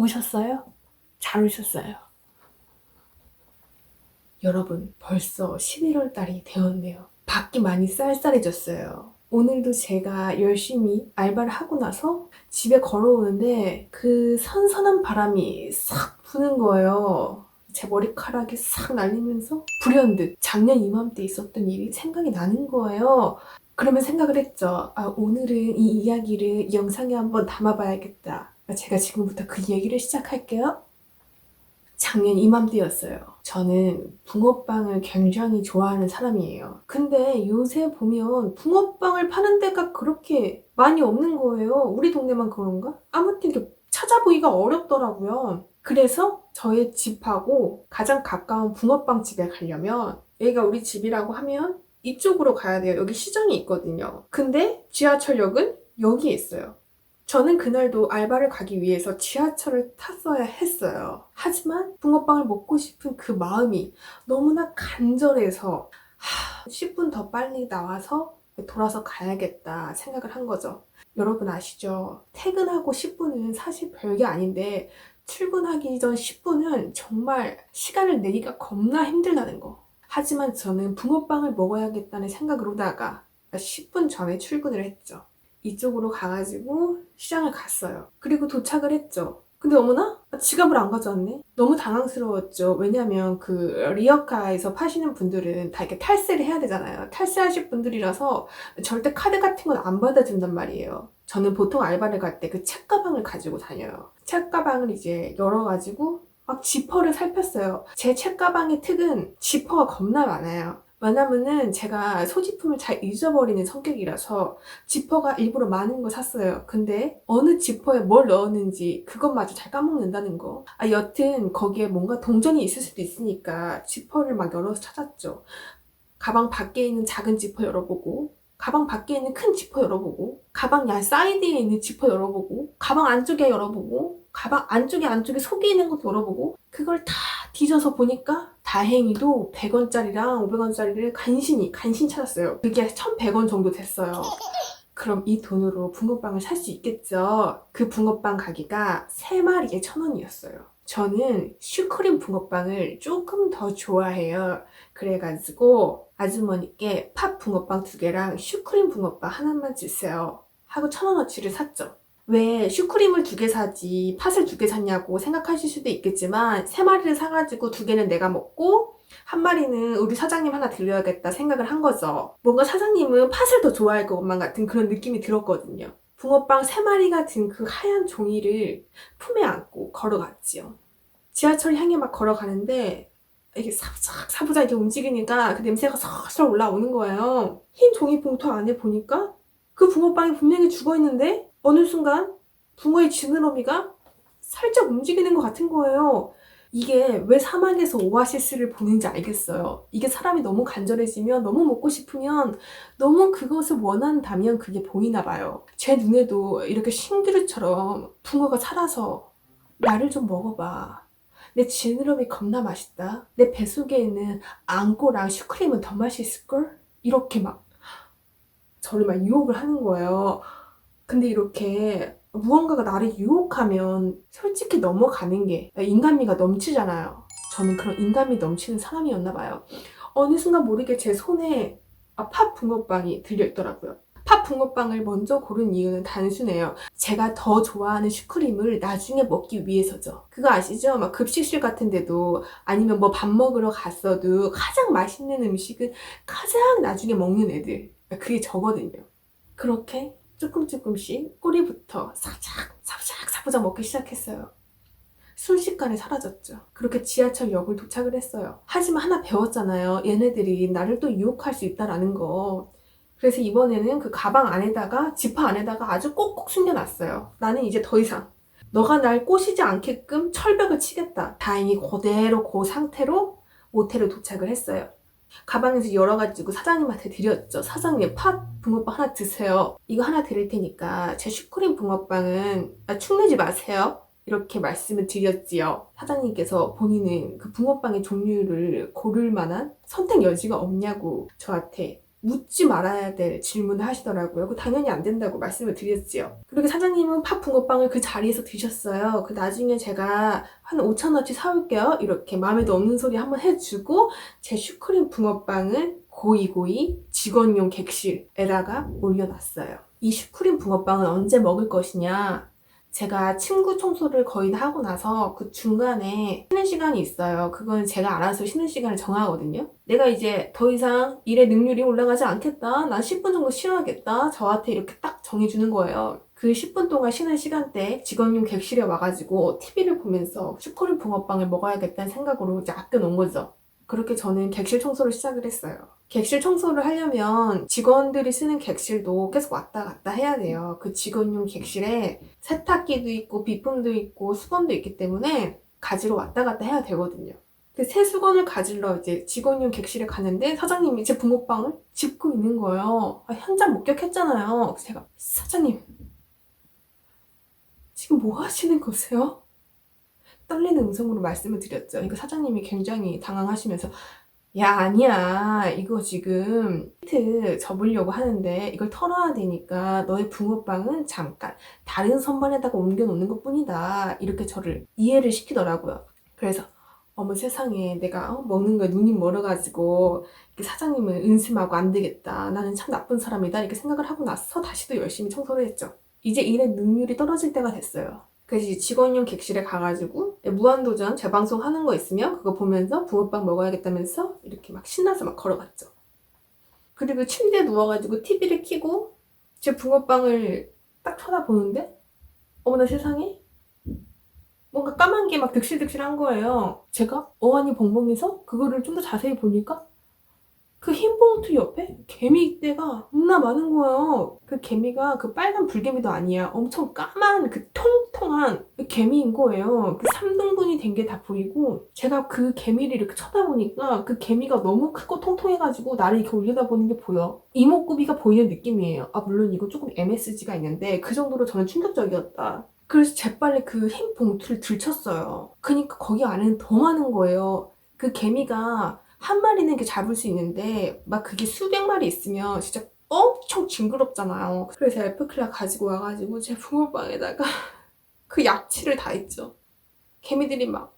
오셨어요? 잘 오셨어요. 여러분, 벌써 11월 달이 되었네요. 밖이 많이 쌀쌀해졌어요. 오늘도 제가 열심히 알바를 하고 나서 집에 걸어오는데 그 선선한 바람이 싹 부는 거예요. 제 머리카락이 싹 날리면서 불현듯 작년 이맘때 있었던 일이 생각이 나는 거예요. 그러면 생각을 했죠. 아, 오늘은 이 이야기를 이 영상에 한번 담아봐야겠다. 제가 지금부터 그 얘기를 시작할게요. 작년 이맘때였어요. 저는 붕어빵을 굉장히 좋아하는 사람이에요. 근데 요새 보면 붕어빵을 파는 데가 그렇게 많이 없는 거예요. 우리 동네만 그런가? 아무튼 이렇게 찾아보기가 어렵더라고요. 그래서 저의 집하고 가장 가까운 붕어빵 집에 가려면 여기가 우리 집이라고 하면 이쪽으로 가야 돼요. 여기 시장이 있거든요. 근데 지하철역은 여기에 있어요. 저는 그날도 알바를 가기 위해서 지하철을 탔어야 했어요. 하지만 붕어빵을 먹고 싶은 그 마음이 너무나 간절해서 10분 더 빨리 나와서 돌아서 가야겠다 생각을 한 거죠. 여러분 아시죠? 퇴근하고 10분은 사실 별게 아닌데 출근하기 전 10분은 정말 시간을 내기가 겁나 힘들다는 거. 하지만 저는 붕어빵을 먹어야겠다는 생각으로다가 10분 전에 출근을 했죠. 이쪽으로 가가지고 시장을 갔어요. 그리고 도착을 했죠. 근데 어머나? 지갑을 안 가져왔네? 너무 당황스러웠죠. 왜냐면 그 리어카에서 파시는 분들은 다 이렇게 탈세를 해야 되잖아요. 탈세하실 분들이라서 절대 카드 같은 건 안 받아준단 말이에요. 저는 보통 알바를 갈 때 그 책가방을 가지고 다녀요. 책가방을 이제 열어가지고 막 지퍼를 살폈어요. 제 책가방의 특은 지퍼가 겁나 많아요. 왜냐면은 제가 소지품을 잘 잊어버리는 성격이라서 지퍼가 일부러 많은 걸 샀어요. 근데 어느 지퍼에 뭘 넣었는지 그것마저 잘 까먹는다는 거. 아, 여튼 거기에 뭔가 동전이 있을 수도 있으니까 지퍼를 막 열어서 찾았죠. 가방 밖에 있는 작은 지퍼 열어보고, 가방 밖에 있는 큰 지퍼 열어보고, 가방 사이드에 있는 지퍼 열어보고, 가방 안쪽에 열어보고, 가방 안쪽에 속에 있는 것도 열어보고, 그걸 다 뒤져서 보니까 다행히도 100원짜리랑 500원짜리를 간신히 찾았어요. 그게 1100원 정도 됐어요. 그럼 이 돈으로 붕어빵을 살 수 있겠죠? 그 붕어빵 가게가 3마리에 1,000원이었어요. 저는 슈크림 붕어빵을 조금 더 좋아해요. 그래가지고 아주머니께 팥 붕어빵 2개랑 슈크림 붕어빵 하나만 주세요. 하고 1,000원어치를 샀죠. 왜 슈크림을 2개 사지 팥을 2개 샀냐고 생각하실 수도 있겠지만 3마리를 사가지고 2개는 내가 먹고 한 마리는 우리 사장님 하나 드려야겠다 생각을 한 거죠. 뭔가 사장님은 팥을 더 좋아할 것만 같은 그런 느낌이 들었거든요. 붕어빵 3마리가 든 그 하얀 종이를 품에 안고 걸어갔지요. 지하철 향해 막 걸어가는데 이게 사부작 이렇게 움직이니까 그 냄새가 살살 올라오는 거예요. 흰 종이 봉투 안에 보니까 그 붕어빵이 분명히 죽어있는데 어느 순간 붕어의 지느러미가 살짝 움직이는 것 같은 거예요. 이게 왜 사막에서 오아시스를 보는지 알겠어요. 이게 사람이 너무 간절해지면, 너무 먹고 싶으면, 너무 그것을 원한다면 그게 보이나 봐요. 제 눈에도 이렇게 싱그루처럼 붕어가 살아서 나를 좀 먹어봐. 내 지느러미 겁나 맛있다. 내 뱃속에 있는 앙꼬랑 슈크림은 더 맛있을걸? 이렇게 막 저를 막 유혹을 하는 거예요. 근데 이렇게 무언가가 나를 유혹하면 솔직히 넘어가는 게 인간미가 넘치잖아요. 저는 그런 인간미 넘치는 사람이었나 봐요. 어느 순간 모르게 제 손에 팥 붕어빵이 들려있더라고요. 팥 붕어빵을 먼저 고른 이유는 단순해요. 제가 더 좋아하는 슈크림을 나중에 먹기 위해서죠. 그거 아시죠? 막 급식실 같은 데도 아니면 뭐 밥 먹으러 갔어도 가장 맛있는 음식은 가장 나중에 먹는 애들. 그게 저거든요. 그렇게 조금씩 꼬리부터 사부작 먹기 시작했어요. 순식간에 사라졌죠. 그렇게 지하철역을 도착을 했어요. 하지만 하나 배웠잖아요. 얘네들이 나를 또 유혹할 수 있다라는 거. 그래서 이번에는 그 가방 안에다가 지퍼 안에다가 아주 꼭꼭 숨겨놨어요. 나는 이제 더 이상 너가 날 꼬시지 않게끔 철벽을 치겠다. 다행히 그대로 그 상태로 모텔에 도착을 했어요. 가방에서 열어가지고 사장님한테 드렸죠. 사장님, 팥 붕어빵 하나 드세요. 이거 하나 드릴 테니까 제 슈크림 붕어빵은 축내지 마세요. 이렇게 말씀을 드렸지요. 사장님께서 본인은 그 붕어빵의 종류를 고를 만한 선택 여지가 없냐고 저한테 묻지 말아야 될 질문을 하시더라고요. 당연히 안 된다고 말씀을 드렸지요. 그리고 사장님은 팥 붕어빵을 그 자리에서 드셨어요. 그 나중에 제가 한 5,000원치 사올게요. 이렇게 마음에도 없는 소리 한번 해주고 제 슈크림 붕어빵을 고이고이 직원용 객실에다가 올려놨어요. 이 슈크림 붕어빵은 언제 먹을 것이냐? 제가 침구 청소를 거의 다 하고 나서 그 중간에 쉬는 시간이 있어요. 그건 제가 알아서 쉬는 시간을 정하거든요. 내가 이제 더 이상 일의 능률이 올라가지 않겠다. 난 10분 정도 쉬어야겠다. 저한테 이렇게 딱 정해주는 거예요. 그 10분 동안 쉬는 시간대 직원용 객실에 와가지고 TV를 보면서 슈크림 붕어빵을 먹어야겠다는 생각으로 이제 아껴놓은 거죠. 그렇게 저는 객실 청소를 시작을 했어요. 객실 청소를 하려면 직원들이 쓰는 객실도 계속 왔다 갔다 해야 돼요. 그 직원용 객실에 세탁기도 있고 비품도 있고 수건도 있기 때문에 가지러 왔다 갔다 해야 되거든요. 그 새 수건을 가지러 이제 직원용 객실에 갔는데 사장님이 제 붕어빵을 짚고 있는 거예요. 현장 목격했잖아요. 제가 사장님 지금 뭐 하시는 거세요? 떨리는 음성으로 말씀을 드렸죠. 그러니까 사장님이 굉장히 당황하시면서 야, 아니야. 이거 지금 히트 접으려고 하는데 이걸 털어야 되니까 너의 붕어빵은 잠깐 다른 선반에다가 옮겨놓는 것 뿐이다. 이렇게 저를 이해를 시키더라고요. 그래서 어머 세상에 내가 먹는 거에 눈이 멀어가지고 사장님을 은심하고 안 되겠다. 나는 참 나쁜 사람이다. 이렇게 생각을 하고 나서 다시 또 열심히 청소를 했죠. 이제 일의 능률이 떨어질 때가 됐어요. 그래서 이제 직원용 객실에 가가지고 무한도전 재방송 하는 거 있으면 그거 보면서 붕어빵 먹어야겠다면서 이렇게 막 신나서 막 걸어갔죠. 그리고 침대에 누워가지고 TV를 켜고 제 붕어빵을 딱 쳐다보는데 어머나 세상에 뭔가 까만 게 막 득실득실한 거예요. 제가 어안이 벙벙해서 그거를 좀 더 자세히 보니까 그 흰 봉투 옆에 개미떼가 겁나 많은 거예요. 그 개미가 그 빨간 불개미도 아니야. 엄청 까만 그 통통한 개미인 거예요. 그 3등분이 된 게 다 보이고 제가 그 개미를 이렇게 쳐다보니까 그 개미가 너무 크고 통통해가지고 나를 이렇게 올려다보는 게 보여. 이목구비가 보이는 느낌이에요. 물론 이거 조금 MSG가 있는데 그 정도로 저는 충격적이었다. 그래서 재빨리 그 흰 봉투를 들쳤어요. 그니까 거기 안에는 더 많은 거예요. 그 개미가 한 마리는 이렇게 잡을 수 있는데 막 그게 수백 마리 있으면 진짜 엄청 징그럽잖아요. 그래서 에프클라 가지고 와가지고 제 붕어빵에다가 그 약치를 다 했죠. 개미들이 막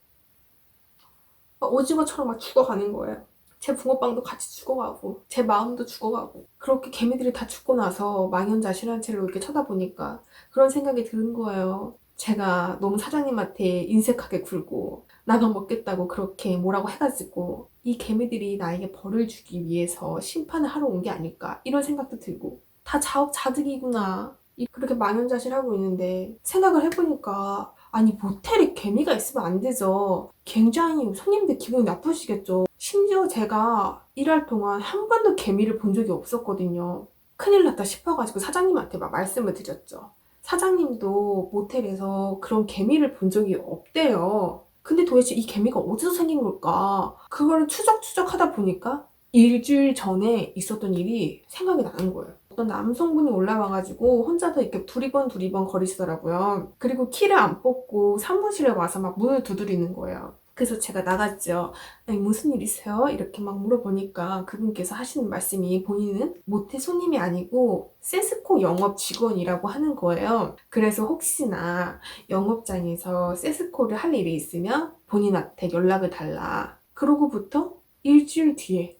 오징어처럼 막 죽어가는 거예요. 제 붕어빵도 같이 죽어가고 제 마음도 죽어가고 그렇게 개미들이 다 죽고 나서 망연자실한 채로 이렇게 쳐다보니까 그런 생각이 드는 거예요. 제가 너무 사장님한테 인색하게 굴고 나만 먹겠다고 그렇게 뭐라고 해가지고 이 개미들이 나에게 벌을 주기 위해서 심판을 하러 온 게 아닐까 이런 생각도 들고 다 자업자득이구나 그렇게 망연자실하고 있는데 생각을 해보니까 아니 모텔에 개미가 있으면 안 되죠. 굉장히 손님들 기분이 나쁘시겠죠. 심지어 제가 일할 동안 한 번도 개미를 본 적이 없었거든요. 큰일 났다 싶어가지고 사장님한테 막 말씀을 드렸죠. 사장님도 모텔에서 그런 개미를 본 적이 없대요. 근데 도대체 이 개미가 어디서 생긴 걸까? 그거를 추적추적 하다 보니까 일주일 전에 있었던 일이 생각이 나는 거예요. 어떤 남성분이 올라와가지고 혼자서 이렇게 두리번 거리시더라고요. 그리고 키를 안 뽑고 사무실에 와서 막 문을 두드리는 거예요. 그래서 제가 나갔죠. 아니, 무슨 일이세요? 이렇게 막 물어보니까 그분께서 하시는 말씀이 본인은 모텔 손님이 아니고 세스코 영업 직원이라고 하는 거예요. 그래서 혹시나 영업장에서 세스코를 할 일이 있으면 본인한테 연락을 달라. 그러고부터 일주일 뒤에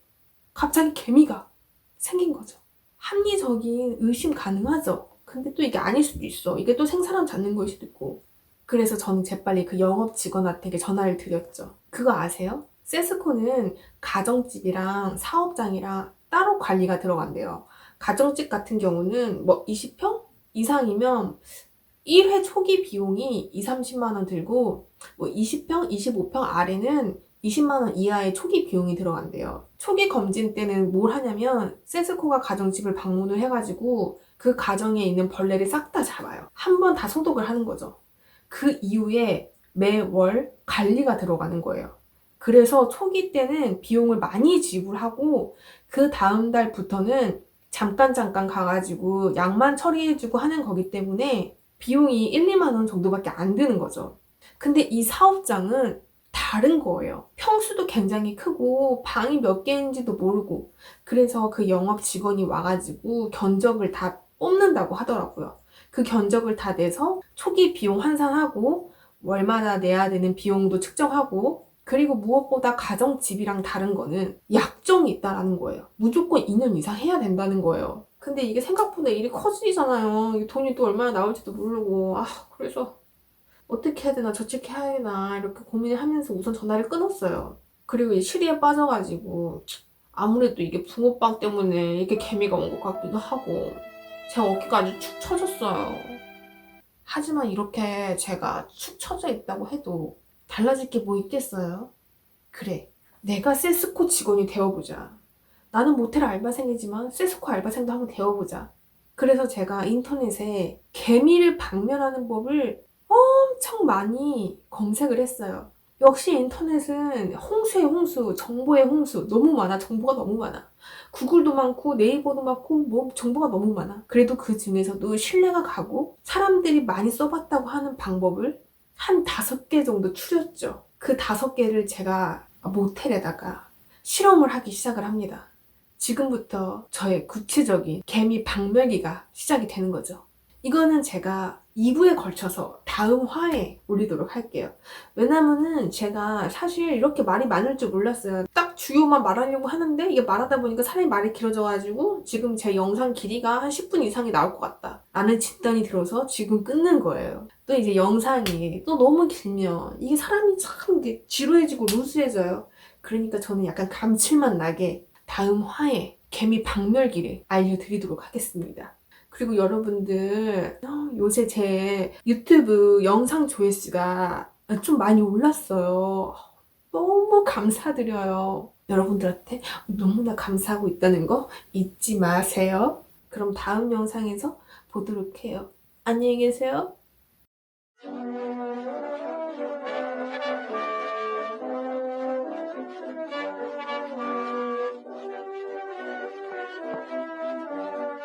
갑자기 개미가 생긴 거죠. 합리적인 의심 가능하죠. 근데 또 이게 아닐 수도 있어. 이게 또 생사람 잡는 거일 수도 있고. 그래서 저는 재빨리 그 영업 직원한테 전화를 드렸죠. 그거 아세요? 세스코는 가정집이랑 사업장이랑 따로 관리가 들어간대요. 가정집 같은 경우는 뭐 20평 이상이면 1회 초기 비용이 2, 30만 원 들고 뭐 20평, 25평 아래는 20만 원 이하의 초기 비용이 들어간대요. 초기 검진 때는 뭘 하냐면 세스코가 가정집을 방문을 해가지고 그 가정에 있는 벌레를 싹 다 잡아요. 한 번 다 소독을 하는 거죠. 그 이후에 매월 관리가 들어가는 거예요. 그래서 초기 때는 비용을 많이 지불하고 그 다음 달부터는 잠깐 가가지고 약만 처리해주고 하는 거기 때문에 비용이 1, 2만 원 정도밖에 안 드는 거죠. 근데 이 사업장은 다른 거예요. 평수도 굉장히 크고 방이 몇 개인지도 모르고, 그래서 그 영업 직원이 와가지고 견적을 다 뽑는다고 하더라고요. 그 견적을 다 내서 초기 비용 환산하고 월마다 내야 되는 비용도 측정하고, 그리고 무엇보다 가정집이랑 다른 거는 약정이 있다라는 거예요. 무조건 2년 이상 해야 된다는 거예요. 근데 이게 생각보다 일이 커지잖아요. 이 돈이 또 얼마나 나올지도 모르고. 그래서 어떻게 해야 되나 저축해야 되나 이렇게 고민을 하면서 우선 전화를 끊었어요. 그리고 이 시리에 빠져가지고 아무래도 이게 붕어빵 때문에 이렇게 개미가 온 것 같기도 하고 제 어깨가 아주 축 처졌어요. 하지만 이렇게 제가 축 처져 있다고 해도 달라질 게 뭐 있겠어요? 그래, 내가 세스코 직원이 되어보자. 나는 모텔 알바생이지만 세스코 알바생도 한번 되어보자. 그래서 제가 인터넷에 개미를 방면하는 법을 엄청 많이 검색을 했어요. 역시 인터넷은 홍수의 홍수, 정보의 홍수, 너무 많아. 정보가 너무 많아. 구글도 많고 네이버도 많고 뭐 정보가 너무 많아. 그래도 그 중에서도 신뢰가 가고 사람들이 많이 써봤다고 하는 방법을 한 5개 정도 추렸죠. 그 5개를 제가 모텔에다가 실험을 하기 시작을 합니다. 지금부터 저의 구체적인 개미 박멸기가 시작이 되는 거죠. 이거는 제가 2부에 걸쳐서 다음 화에 올리도록 할게요. 왜냐면은 제가 사실 이렇게 말이 많을 줄 몰랐어요. 딱 주요만 말하려고 하는데 이게 말하다 보니까 사람이 말이 길어져가지고 지금 제 영상 길이가 한 10분 이상이 나올 것 같다 라는 진단이 들어서 지금 끊는 거예요. 또 이제 영상이 또 너무 길면 이게 사람이 참 이게 지루해지고 루스해져요. 그러니까 저는 약간 감칠맛 나게 다음 화에 개미 박멸기를 알려드리도록 하겠습니다. 그리고 여러분들 요새 제 유튜브 영상 조회수가 좀 많이 올랐어요. 너무 감사드려요. 여러분들한테 너무나 감사하고 있다는 거 잊지 마세요. 그럼 다음 영상에서 보도록 해요. 안녕히 계세요.